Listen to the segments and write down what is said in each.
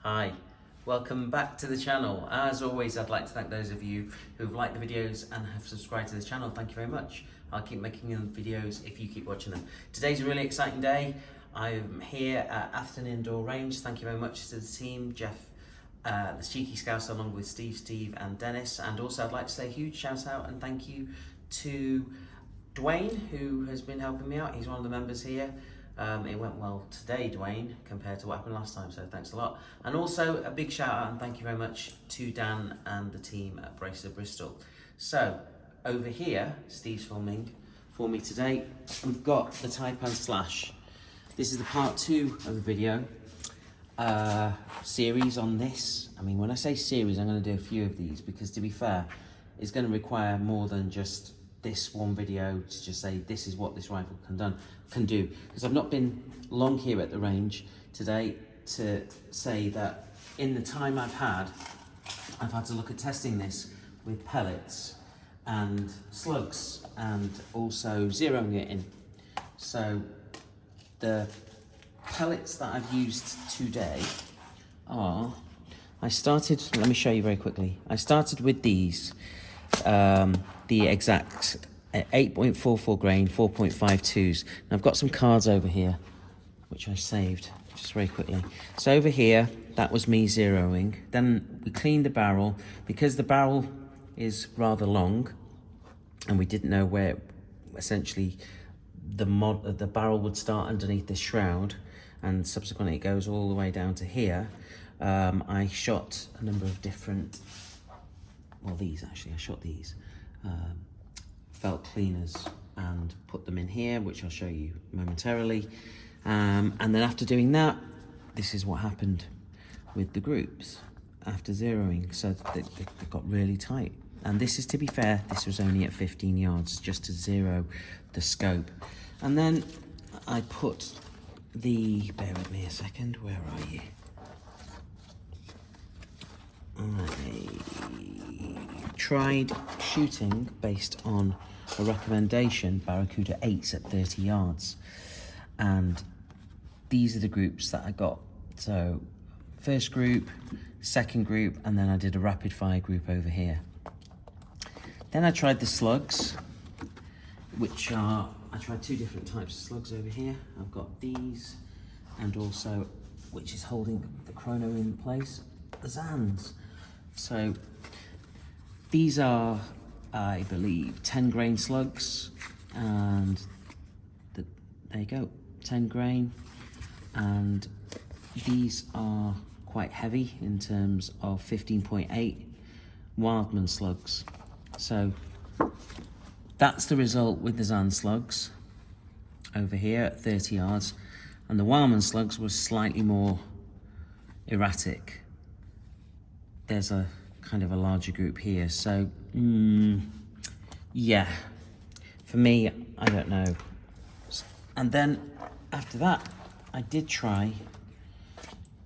Hi, welcome back to the channel. As always, I'd like to thank those of you who've liked the videos and have subscribed to the channel. Thank you very much. I'll keep making them videos if you keep watching them. Today's a really exciting day. I'm here at Atherton Indoor Range. Thank you very much to the team, Jeff, the Cheeky Scouse, along with Steve and Dennis. And also I'd like to say a huge shout out and thank you to Dwayne, who has been helping me out. He's one of the members here. It went well today, Dwayne, compared to what happened last time, so thanks a lot. And also a big shout out and thank you very much to Dan and the team at Bracer Bristol. So over here, Steve's filming for me today. We've got the Taipan Slash. This is the part 2 of the video series on this. I mean, when I say series, I'm going to do a few of these because, to be fair, it's going to require more than just this one video to just say this is what this rifle can do, because I've not been long here at the range today to say that in the time I've had to look at testing this with pellets and slugs and also zeroing it in. So the pellets that I've used today are, let me show you very quickly. I started with these, the exact 8.44 grain, 4.52s. And I've got some cards over here, which I saved just very quickly. So over here, that was me zeroing. Then we cleaned the barrel because the barrel is rather long and we didn't know where essentially the barrel would start underneath this shroud, and subsequently it goes all the way down to here. I shot a number of different, well, these actually, I shot these felt cleaners and put them in here, which I'll show you momentarily. And then after doing that, this is what happened with the groups after zeroing. So they got really tight. And this is, to be fair, this was only at 15 yards just to zero the scope. And then I put bear with me a second, where are you? I tried shooting based on a recommendation, Barracuda 8s at 30 yards. And these are the groups that I got. So first group, second group, and then I did a rapid fire group over here. Then I tried the slugs, I tried 2 different types of slugs over here. I've got these, and also, which is holding the chrono in place, the Zans. So these are, I believe, 10 grain slugs, and there you go, 10 grain. And these are quite heavy in terms of 15.8 Wildman slugs. So that's the result with the Zan slugs over here at 30 yards. And the Wildman slugs was slightly more erratic. There's a kind of a larger group here. So, yeah, for me, I don't know. And then after that, I did try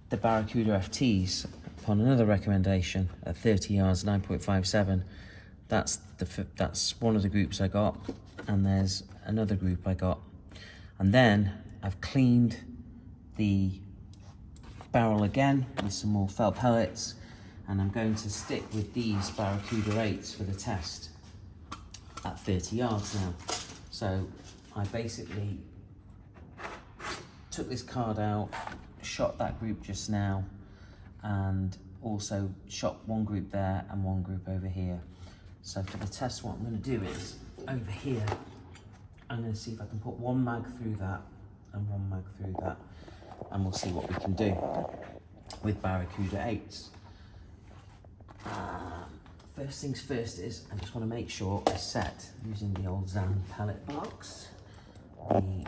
the Barracuda FTs upon another recommendation at 30 yards, 9.57. That's one of the groups I got, and there's another group I got. And then I've cleaned the barrel again with some more felt pellets, and I'm going to stick with these Barracuda 8s for the test at 30 yards now. So I basically took this card out, shot that group just now, and also shot one group there and one group over here. So for the test, what I'm going to do is, over here, I'm going to see if I can put one mag through that and one mag through that, and we'll see what we can do with Barracuda 8s. First things first is, I just want to make sure I set, using the old Zan pellet box, the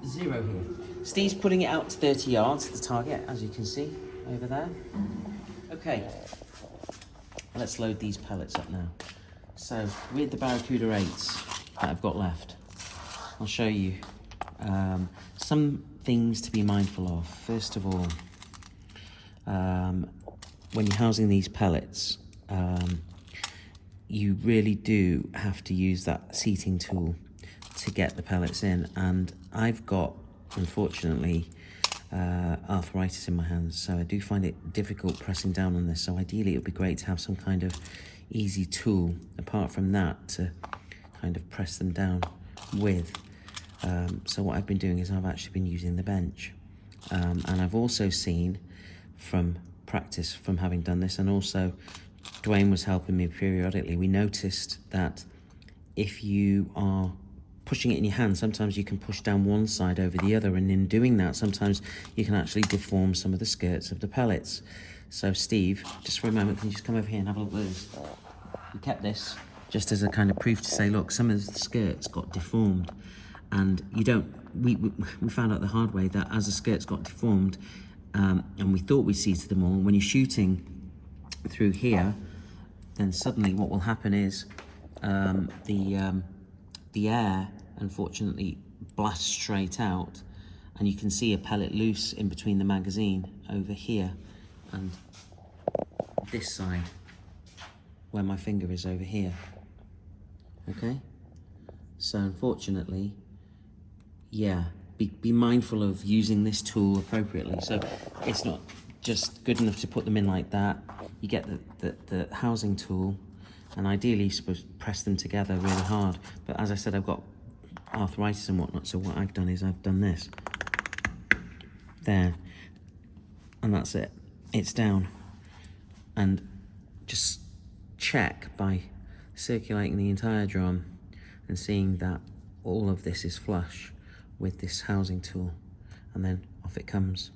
zero here. Steve's putting it out to 30 yards, the target, as you can see over there. Okay, let's load these pellets up now. So with the Barracuda 8s that I've got left, I'll show you some things to be mindful of. First of all, when you're housing these pellets, you really do have to use that seating tool to get the pellets in. And I've got, unfortunately, arthritis in my hands, so I do find it difficult pressing down on this. So ideally it would be great to have some kind of easy tool apart from that to kind of press them down with. So what I've been doing is I've actually been using the bench, and I've also seen from practice from having done this, and also Dwayne was helping me periodically, we noticed that if you are pushing it in your hand, sometimes you can push down one side over the other, and in doing that sometimes you can actually deform some of the skirts of the pellets. So Steve, just for a moment, can you just come over here and have a look at this? We kept this just as a kind of proof to say, look, some of the skirts got deformed, and you don't, we found out the hard way that as the skirts got deformed, and we thought we seated them all, when you're shooting through here, then suddenly what will happen is the air unfortunately blasts straight out, and you can see a pellet loose in between the magazine over here and this side where my finger is over here. Okay, so unfortunately, yeah, be mindful of using this tool appropriately. So it's not just good enough to put them in like that. You get the housing tool, and ideally you're supposed to press them together really hard. But as I said, I've got arthritis and whatnot, so what I've done is I've done this. There. And that's it. It's down. And just check by circulating the entire drum and seeing that all of this is flush with this housing tool, and then off it comes.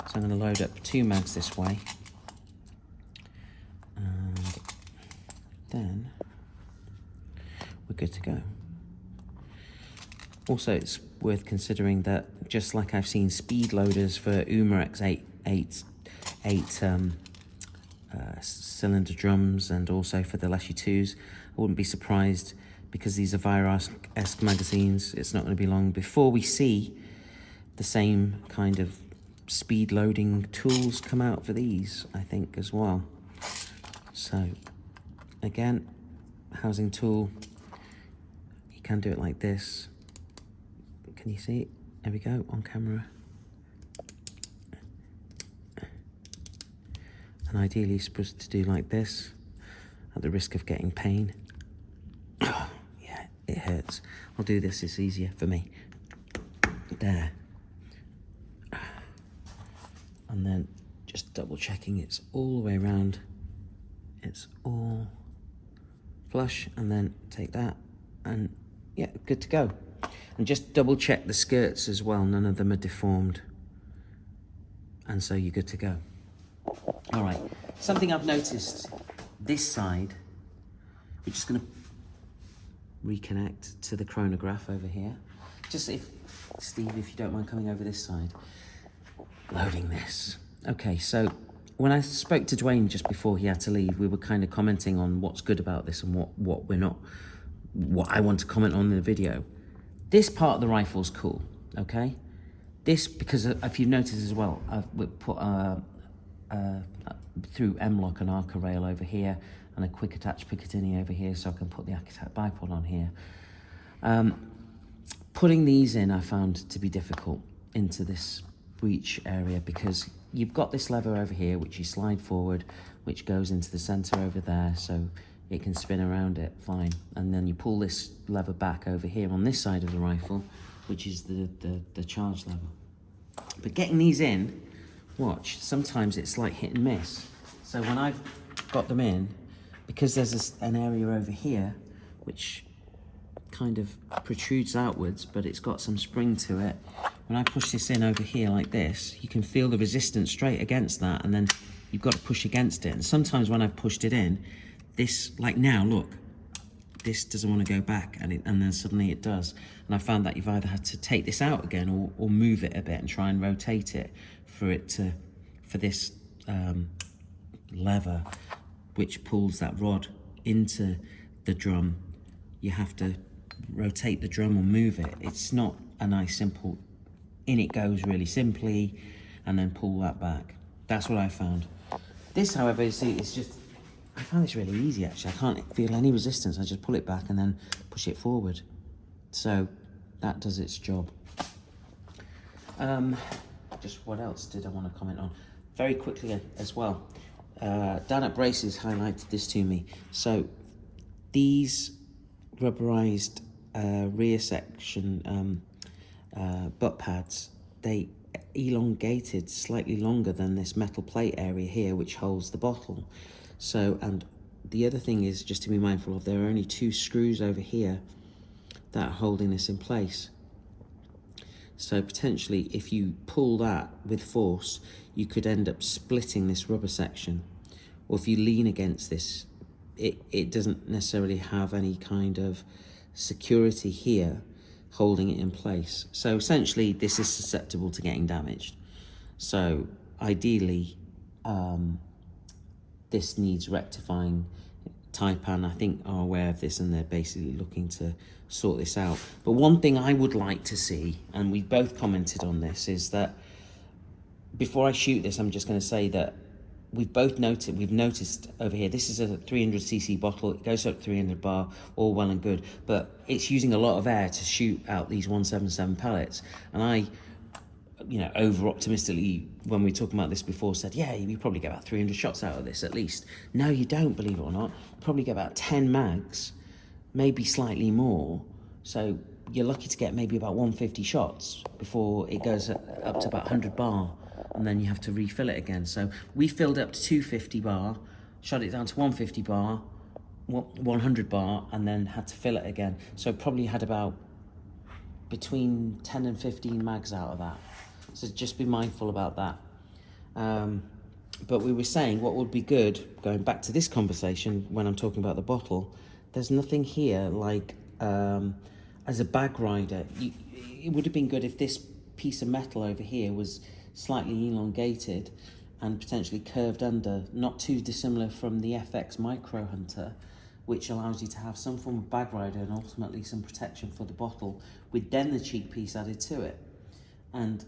So I'm going to load up 2 mags this way, and then we're good to go. Also, it's worth considering that just like I've seen speed loaders for Umarex 8 cylinder drums, and also for the Leshy 2s, I wouldn't be surprised, because these are Vira-esque magazines, it's not going to be long before we see the same kind of speed loading tools come out for these, I think, as well. So again, housing tool, you can do it like this. Can you see it? There we go, on camera. And ideally you're supposed to do like this, at the risk of getting pain. Yeah, it hurts. I'll do this, it's easier for me. There. And then just double checking it's all the way around. It's all flush, and then take that, and yeah, good to go. And just double check the skirts as well, none of them are deformed, and so you're good to go. All right, something I've noticed this side, we're just going to reconnect to the chronograph over here. Just if, Steve, if you don't mind coming over this side, loading this. Okay, so when I spoke to Dwayne just before he had to leave, we were kind of commenting on what's good about this and what we're not, what I want to comment on in the video. This part of the rifle's cool, okay? This, because if you've noticed as well, I've put through M-Lock an Arca rail over here and a quick attach Picatinny over here, so I can put the Attack bipod on here. Putting these in I found to be difficult into this breech area, because you've got this lever over here which you slide forward, which goes into the center over there, so it can spin around it fine, and then you pull this lever back over here on this side of the rifle, which is the charge lever. But getting these in, watch, sometimes it's like hit and miss. So when I've got them in, because there's an area over here which kind of protrudes outwards, but it's got some spring to it, when I push this in over here like this, you can feel the resistance straight against that, and then you've got to push against it. And sometimes when I've pushed it in, this, like now, look, this doesn't want to go back, and then suddenly it does. And I found that you've either had to take this out again or move it a bit and try and rotate it for this lever, which pulls that rod into the drum. You have to rotate the drum or move it. It's not a nice simple, in it goes really simply, and then pull that back. That's what I found. This, however, it's just, I found this really easy actually. I can't feel any resistance. I just pull it back and then push it forward. So that does its job. just what else did I want to comment on? Very quickly as well, down at Braces highlighted this to me. So these rubberized rear section butt pads, they elongated slightly longer than this metal plate area here, which holds the bottle. So, and the other thing is just to be mindful of, there are only 2 screws over here that are holding this in place. So potentially if you pull that with force, you could end up splitting this rubber section. Or if you lean against this, it doesn't necessarily have any kind of security here holding it in place. So essentially this is susceptible to getting damaged. So ideally this needs rectifying. Taipan, I think, are aware of this and they're basically looking to sort this out. But one thing I would like to see, and we both commented on this, is that before I shoot this, I'm just going to say that we've noticed over here, this is a 300cc bottle, it goes up 300 bar, all well and good, but it's using a lot of air to shoot out these 177 pellets. And I, you know, over optimistically, when we were talking about this before, said, yeah, you probably get about 300 shots out of this at least. No, you don't, believe it or not. You probably get about 10 mags, maybe slightly more. So you're lucky to get maybe about 150 shots before it goes up to about 100 bar, and then you have to refill it again. So we filled up to 250 bar, shot it down to 150 bar, 100 bar, and then had to fill it again. So probably had about between 10 and 15 mags out of that. So just be mindful about that. But we were saying what would be good, going back to this conversation when I'm talking about the bottle, there's nothing here like as a bag rider. It would have been good if this piece of metal over here was slightly elongated and potentially curved under, not too dissimilar from the FX Micro Hunter, which allows you to have some form of bag rider and ultimately some protection for the bottle, with then the cheek piece added to it. And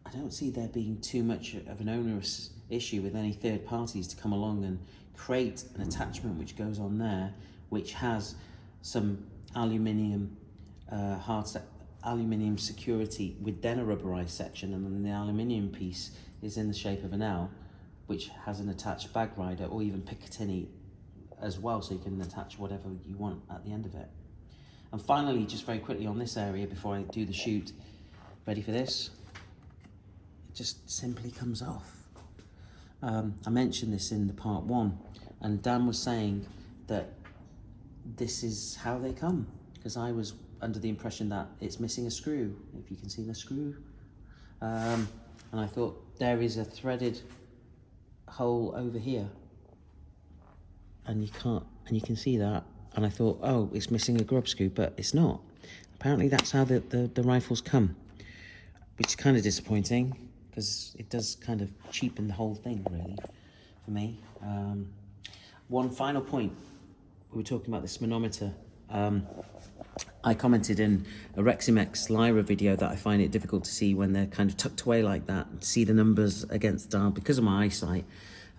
I don't see there being too much of an onerous issue with any third parties to come along and create an attachment which goes on there, which has some aluminium aluminium security with then a rubberized section, and then the aluminium piece is in the shape of an L, which has an attached bag rider or even Picatinny as well, so you can attach whatever you want at the end of it. And finally, just very quickly on this area before I do the shoot, ready for this? It just simply comes off. I mentioned this in the part 1, and Dan was saying that this is how they come, because I was under the impression that it's missing a screw, if you can see the screw. And I thought there is a threaded hole over here, and you can see that, and I thought, oh, it's missing a grub screw, but it's not. Apparently that's how the rifles come, which is kind of disappointing, because it does kind of cheapen the whole thing, really, for me. One final point, we were talking about this manometer. I commented in a Reximex Lyra video that I find it difficult to see when they're kind of tucked away like that, see the numbers against the dial because of my eyesight.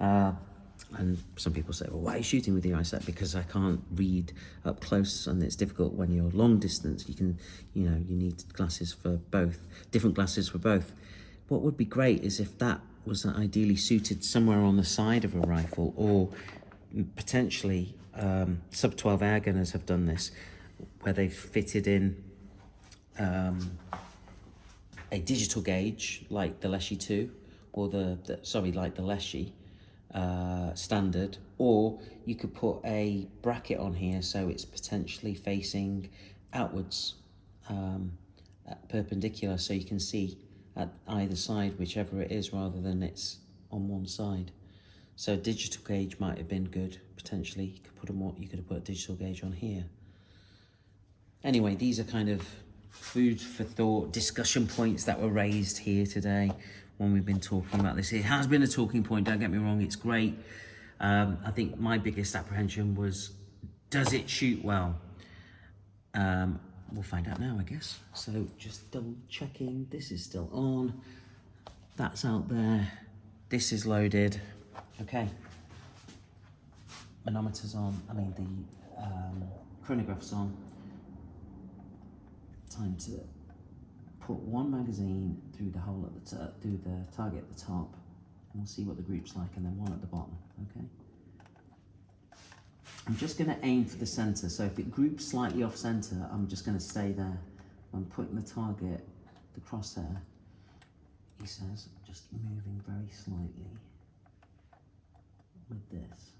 And some people say, well, why are you shooting with your eyesight? Because I can't read up close, and it's difficult when you're long distance. You need glasses for both, different glasses for both. What would be great is if that was ideally suited somewhere on the side of a rifle, or potentially sub 12 air gunners have done this, where they've fitted in a digital gauge like the Leshy 2, or like the Leshy standard, or you could put a bracket on here so it's potentially facing outwards, perpendicular, so you can see at either side, whichever it is, rather than it's on one side. So digital gauge might have been good, potentially. You could have put a digital gauge on here. Anyway, these are kind of food for thought, discussion points that were raised here today when we've been talking about this. It has been a talking point, don't get me wrong, it's great. I think my biggest apprehension was, does it shoot well? We'll find out now, I guess. So just double checking, this is still on, that's out there, this is loaded. Okay, manometer's on, the chronograph's on. Time to put one magazine through the hole at the do the target at the top, and we'll see what the group's like, and then one at the bottom, okay? I'm just going to aim for the center, so if it groups slightly off center, I'm just going to stay there. I'm putting the target, the crosshair, he says, just moving very slightly with this,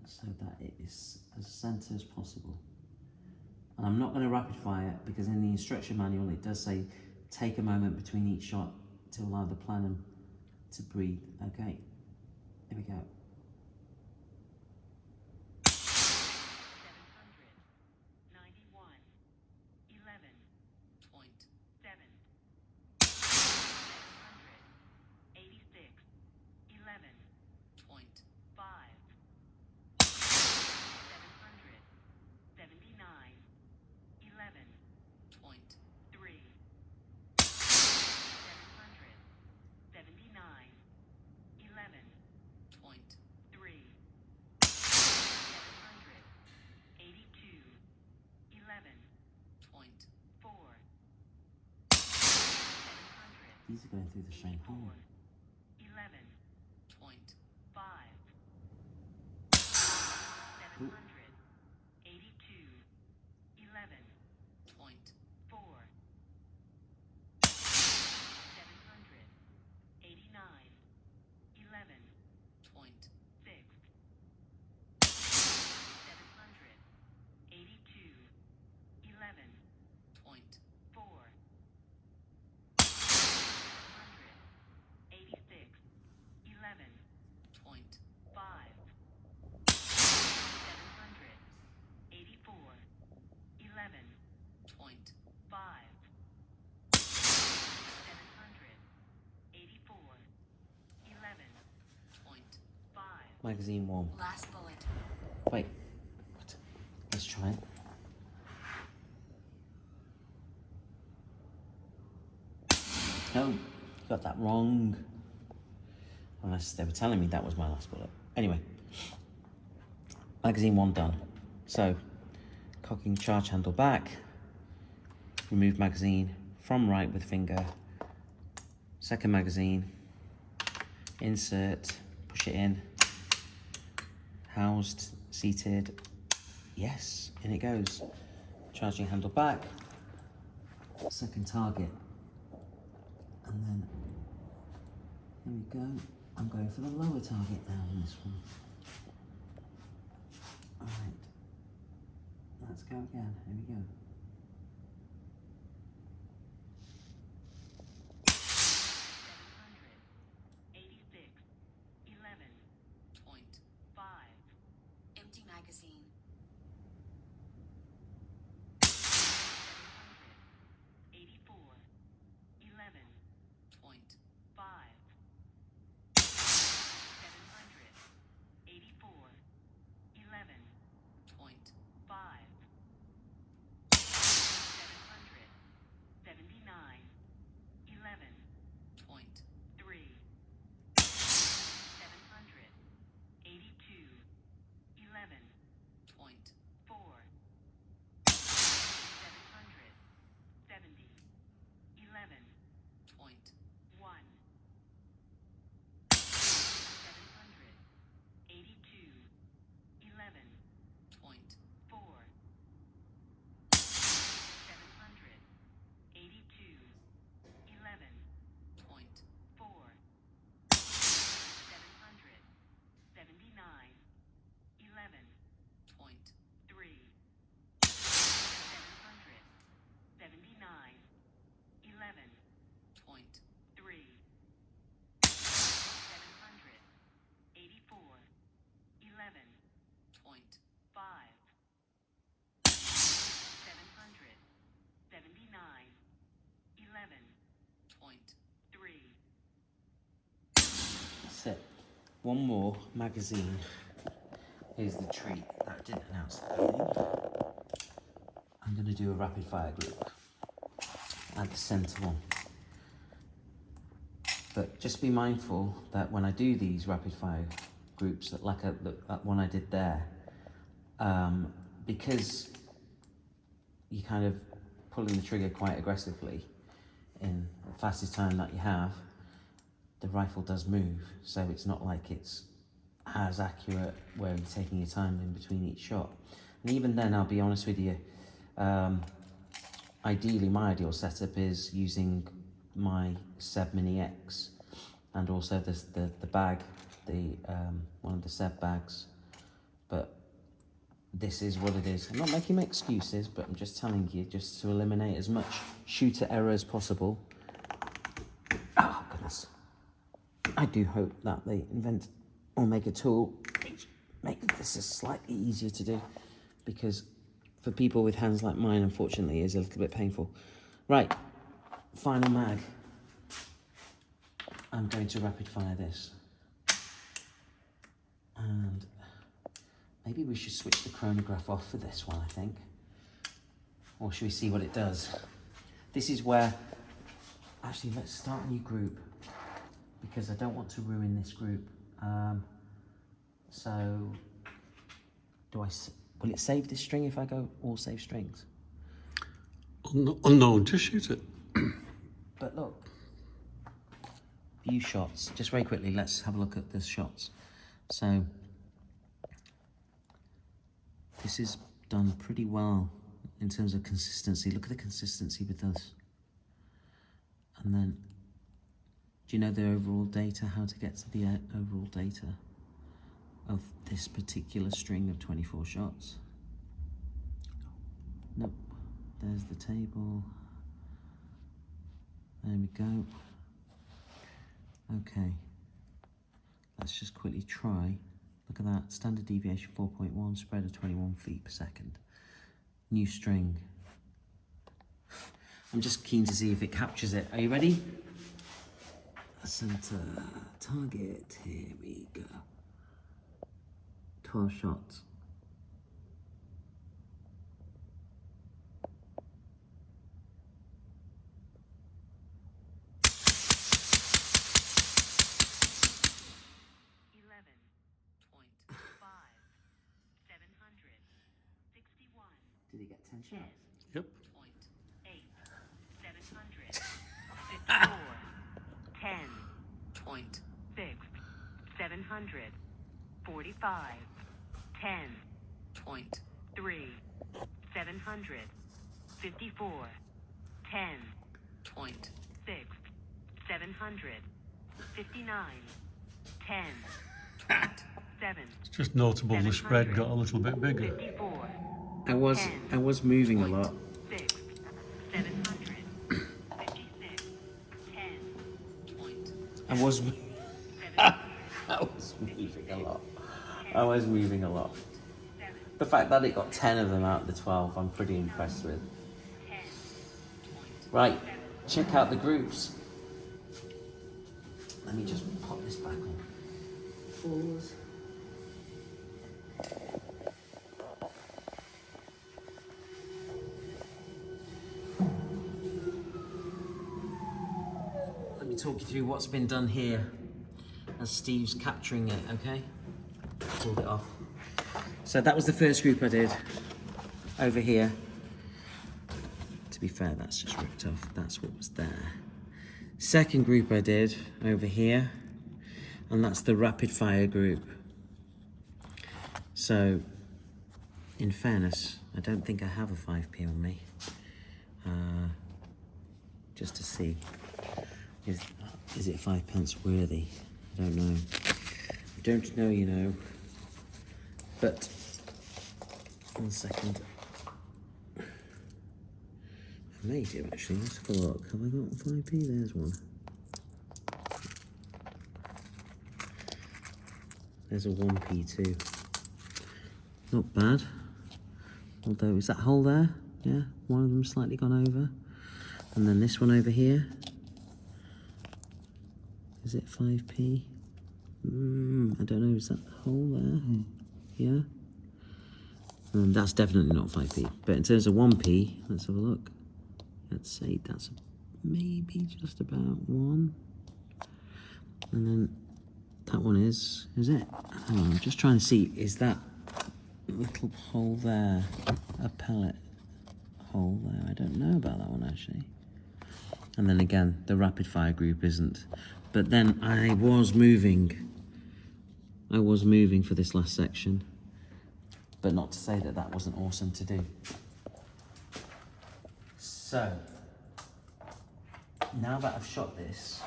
so that it is as center as possible. And I'm not going to rapid fire it, because in the instruction manual it does say take a moment between each shot to allow the planum to breathe. Okay, here we go. 700, these are going through the same hole. 784, magazine 1. Last bullet. Wait, what? Let's try it. No, you got that wrong. Unless they were telling me that was my last bullet. Anyway, magazine 1 done. So, cocking charge handle back, remove magazine from right with finger, second magazine, insert, push it in, housed, seated, yes, in it goes. Charging handle back, second target, and then here we go. I'm going for the lower target now on this one. Alright, let's go again, here we go. 11.5. Empty magazine. 784. 11.5. 784. 11.5. 779. 11.3. 782. 11.4. 770. 11.1. 782. 11.4. 782. 11.4. 779. 11.3. 779. 11.3. 784. 11.5. 779. 11.3. That's it. One more magazine. Here's the treat that I didn't announce at the beginning. I'm going to do a rapid fire group at the centre one. But just be mindful that when I do these rapid fire groups, that like that one I did there, because you kind of pulling the trigger quite aggressively, in the fastest time that you have, the rifle does move, so it's not like it's as accurate where you're taking your time in between each shot. And even then, I'll be honest with you, ideally my ideal setup is using my Seb Mini X and also the bag, one of the Seb bags, but this is what it is. I'm not making excuses, but I'm just telling you, just to eliminate as much shooter error as possible. Oh goodness. I do hope that they invent or make a tool which makes this slightly easier to do, because for people with hands like mine, unfortunately, it is a little bit painful. Right, final mag. I'm going to rapid fire this. And maybe we should switch the chronograph off for this one, I think. Or should we see what it does? This is where, actually, let's start a new group, because I don't want to ruin this group. So, will it save this string if I go all save strings? Unknown, just shoot it. But look, view shots. Just very quickly, let's have a look at the shots. So, this is done pretty well in terms of consistency. Look at the consistency with this. And then, do you know the overall data, how to get to the overall data of this particular string of 24 shots? Nope. There's the table. There we go. Okay. Let's just quickly try. Look at that. Standard deviation 4.1, spread of 21 feet per second. New string. I'm just keen to see if it captures it. Are you ready? Center, target, here we go. 12 shots. Did he get 10 shots? Yep. 8, 700, 54, 10, Point. 6, 700, 45, 10, Point. 3, 700, 54, 10, Point. 6, 700, 59, 10, 7, It's just notable the spread got a little bit bigger. 54, I was moving a lot. 6, 700, 56, 10, Point. I was moving a lot. I was moving a lot. The fact that it got 10 of them out of the 12, I'm pretty impressed with. Right, check out the groups. Let me just pop this back on. Fours. Let me talk you through what's been done here as Steve's capturing it, okay? Pulled it off. So that was the first group I did over here. To be fair, that's just ripped off. That's what was there. Second group I did over here, and that's the rapid fire group. So, in fairness, I don't think I have a 5p on me. Just to see, is it 5 pence worthy? I don't know. I don't know, you know. But 1 second. I may do actually. Let's have a look. Have I got 5p? There's one. There's a 1p too. Not bad. Although, is that hole there? Yeah, one of them slightly gone over. And then this one over here. Is it 5p? I don't know, is that hole there? Yeah. That's definitely not 5p. But in terms of 1p, let's have a look. Let's say that's maybe just about 1. And then that one is it? Hang on, I'm just trying to see, is that little hole there a pellet hole there? I don't know about that one actually. And then again, the rapid fire group isn't. But then I was moving for this last section, but not to say that that wasn't awesome to do. So, now that I've shot this,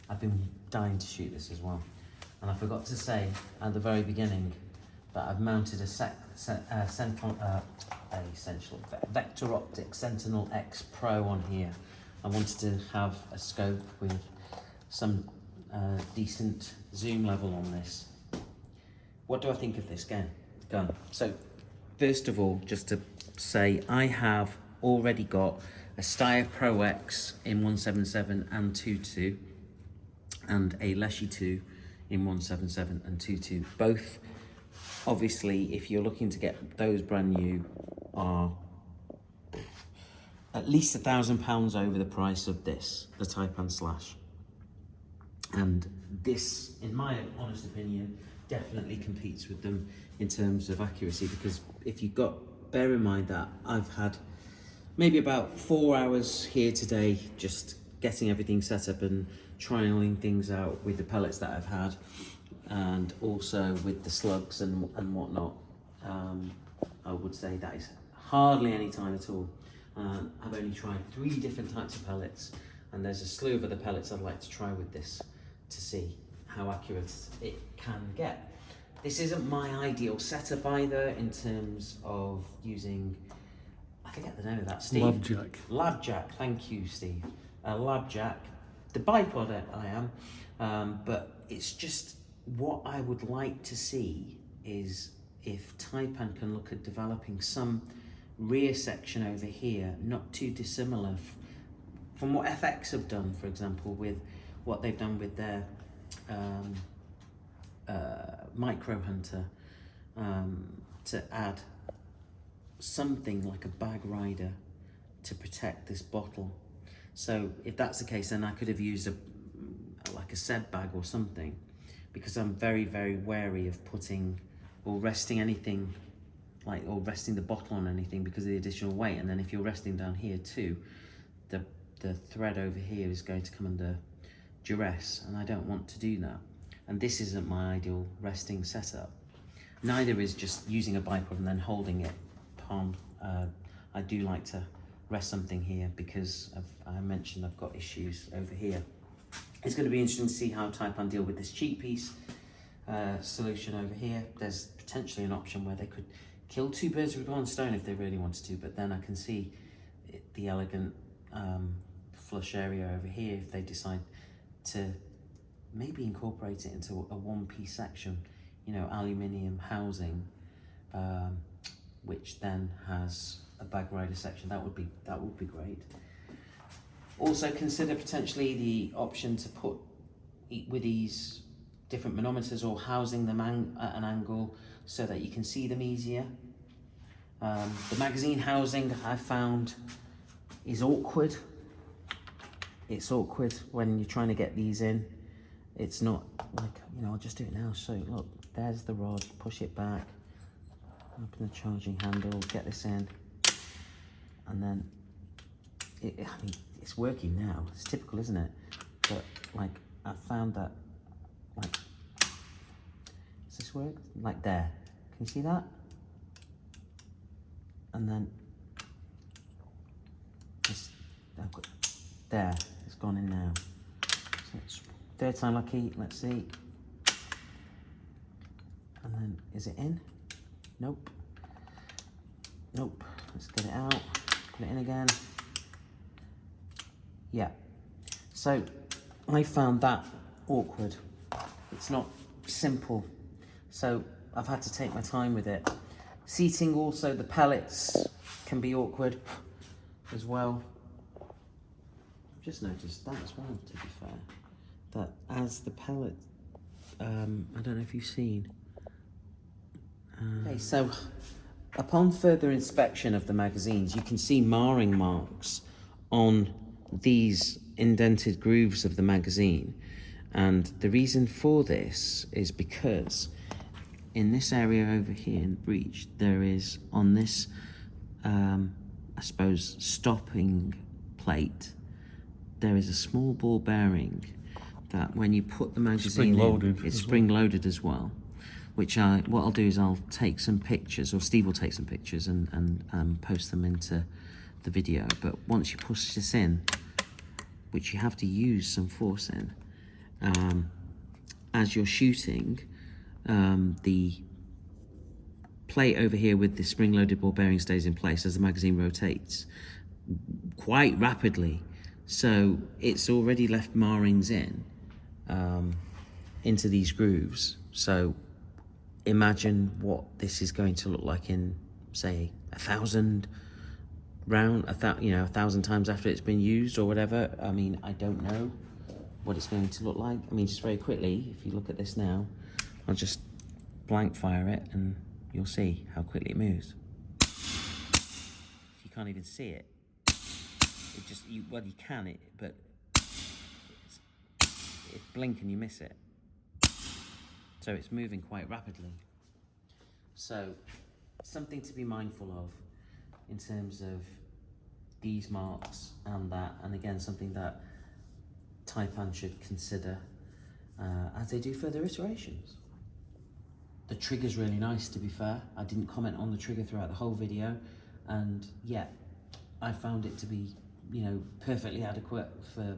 I've been dying to shoot this as well. And I forgot to say at the very beginning that I've mounted a Vector Optic Sentinel X Pro on here. I wanted to have a scope with some decent zoom level on this. What do I think of this gun? So, first of all, just to say, I have already got a Steyr Pro X in 177 and 22, and a Leshy 2 in 177 and 22. Both, obviously, if you're looking to get those brand new, are at least £1,000 over the price of this, the Taipan Slash. And this, in my honest opinion, definitely competes with them in terms of accuracy, because if you've got, bear in mind that I've had maybe about 4 hours here today just getting everything set up and trialing things out with the pellets that I've had, and also with the slugs and whatnot. I would say that is hardly any time at all. I've only tried 3 different types of pellets, and there's a slew of other pellets I'd like to try with this to see how accurate it can get. This isn't my ideal setup either in terms of using, I forget the name of that, Steve. Labjack, thank you, Steve. Labjack, the bipod I am, but it's just what I would like to see is if Taipan can look at developing some rear section over here, not too dissimilar from what FX have done, for example, with what they've done with their Micro Hunter, to add something like a bag rider to protect this bottle. So if that's the case, then I could have used like a Seb bag or something, because I'm very, very wary of putting or resting anything, or resting the bottle on anything because of the additional weight. And then if you're resting down here too, the thread over here is going to come under duress, and I don't want to do that. And this isn't my ideal resting setup. Neither is just using a bipod and then holding it palm. I do like to rest something here because I mentioned I've got issues over here. It's going to be interesting to see how Taipan deal with this cheek piece solution over here. There's potentially an option where they could kill 2 birds with 1 stone if they really wanted to, but then I can see the elegant flush area over here if they decide to maybe incorporate it into a 1-piece section, you know, aluminium housing, which then has a bag rider section. That would be great. Also consider potentially the option to put with these different manometers, or housing them at an angle so that you can see them easier. The magazine housing I found is awkward. It's awkward when you're trying to get these in. It's not like, you know, I'll just do it now. So look, there's the rod, push it back, open the charging handle, get this in, and then, I mean, it's working now. It's typical, isn't it? But like, I found that, like, does this work? Like there, can you see that? And then, there, it's gone in now. So it's 3rd time lucky, let's see. And then, is it in? Nope. Nope, let's get it out, put it in again. Yeah, so I found that awkward. It's not simple, so I've had to take my time with it. Seating also, the pellets can be awkward as well. I've just noticed that as well, to be fair, that as the pellet, I don't know if you've seen. Okay, so upon further inspection of the magazines, you can see marring marks on these indented grooves of the magazine, and the reason for this is because in this area over here in the breech, there is on this I suppose stopping plate, there is a small ball bearing that when you put the magazine Spring-loaded in, it's as well. spring-loaded as well. Which what I'll do is I'll take some pictures, or Steve will take some pictures and post them into the video. But once you push this in, which you have to use some force in, as you're shooting, the plate over here with the spring-loaded ball bearing stays in place as the magazine rotates quite rapidly. So it's already left marrings in into these grooves. So imagine what this is going to look like in, say, 1,000 round, 1,000 times after it's been used or whatever. I mean, I don't know what it's going to look like. I mean, just very quickly, if you look at this now, I'll just blank fire it and you'll see how quickly it moves. You can't even see it. It just, well, you can, but it blink and you miss it. So it's moving quite rapidly. So something to be mindful of in terms of these marks and that, and again, something that Taipan should consider as they do further iterations. The trigger's really nice, to be fair. I didn't comment on the trigger throughout the whole video, and yeah, I found it to be, perfectly adequate for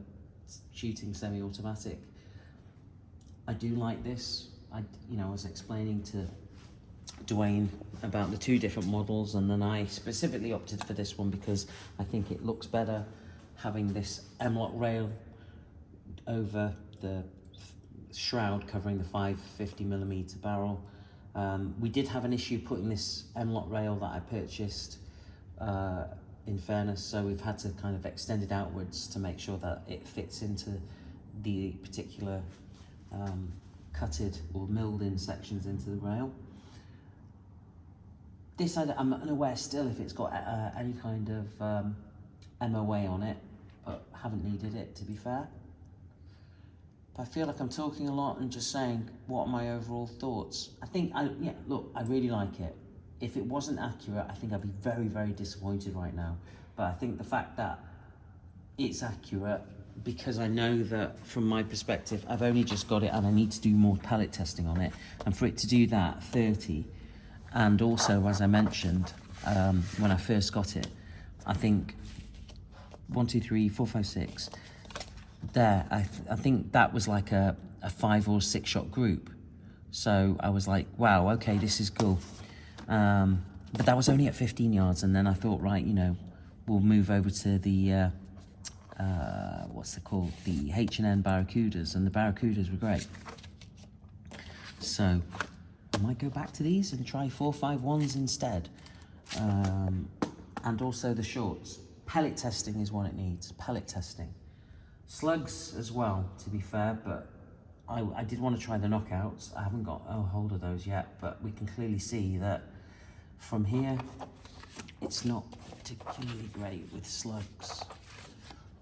shooting semi-automatic. I do like this. I was explaining to Dwayne about the two different models, and then I specifically opted for this one because I think it looks better having this M-lock rail over the shroud covering the 550mm barrel. We did have an issue putting this M-lock rail that I purchased, in fairness, so we've had to kind of extend it outwards to make sure that it fits into the particular cutted or milled in sections into the rail. This I'm unaware still if it's got any kind of MOA on it, but haven't needed it, to be fair. But I feel like I'm talking a lot and just saying what are my overall thoughts. I think, look, I really like it. If it wasn't accurate, I think I'd be very, very disappointed right now. But I think the fact that it's accurate, because I know that from my perspective, I've only just got it and I need to do more pellet testing on it. And for it to do that, 30, and also, as I mentioned, when I first got it, I think 1, 2, 3, 4, 5, 6, there, I think that was like a 5 or 6 shot group. So I was like, wow, okay, this is cool. But that was only at 15 yards, and then I thought, right, we'll move over to the, what's it called? The H&N Barracudas, and the Barracudas were great. So I might go back to these and try 4.51s instead. And also the shorts. Pellet testing is what it needs, pellet testing. Slugs as well, to be fair, but I did want to try the knockouts. I haven't got a hold of those yet, but we can clearly see that from here, it's not particularly great with slugs.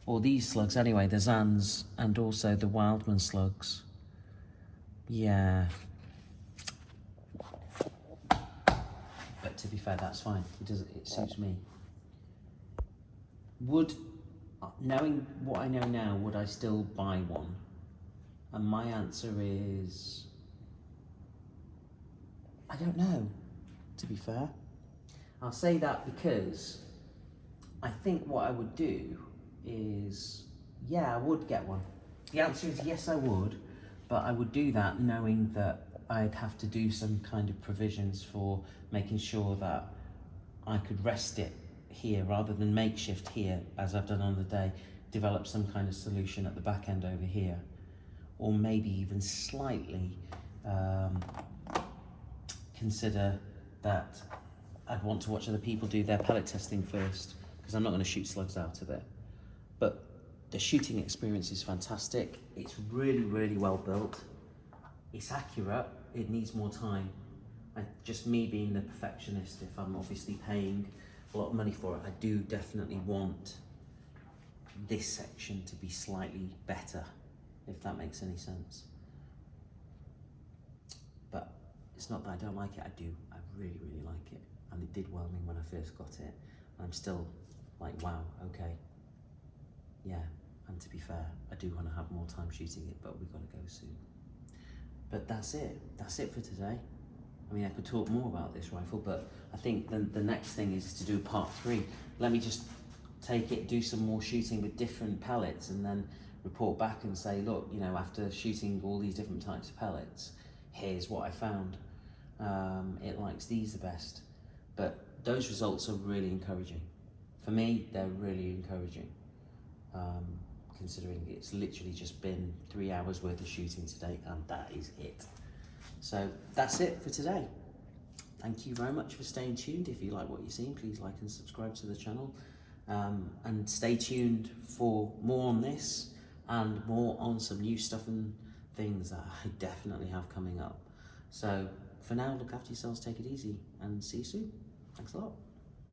Or these slugs anyway, the Zans and also the Wildman slugs. Yeah. But to be fair, that's fine. It suits me. Knowing what I know now, would I still buy one? And my answer is, I don't know, to be fair. I'll say that because I think what I would do is, yeah, I would get one. The answer is yes, I would, but I would do that knowing that I'd have to do some kind of provisions for making sure that I could rest it here rather than makeshift here, as I've done on the day, develop some kind of solution at the back end over here, or maybe even slightly consider that I'd want to watch other people do their pellet testing first, because I'm not going to shoot slugs out of it. But the shooting experience is fantastic. It's really, really well built. It's accurate. It needs more time. And just me being the perfectionist, if I'm obviously paying a lot of money for it, I do definitely want this section to be slightly better, if that makes any sense. But it's not that I don't like it, I do. I really, really like it. And it did well me when I first got it. I'm still like, wow, okay. Yeah, And to be fair, I do want to have more time shooting it, but we've got to go soon. But that's it for today. I mean, I could talk more about this rifle, but I think the next thing is to do part 3. Let me just take it, do some more shooting with different pellets, and then report back and say, look, you know, after shooting all these different types of pellets, here's what I found. It likes these the best. But those results are really encouraging. For me, they're really encouraging, considering it's literally just been 3 hours worth of shooting today, and that is it. So that's it for today. Thank you very much for staying tuned. If you like what you've seen, please like and subscribe to the channel. And stay tuned for more on this and more on some new stuff and things that I definitely have coming up. So for now, look after yourselves, take it easy, and see you soon. Thanks a lot.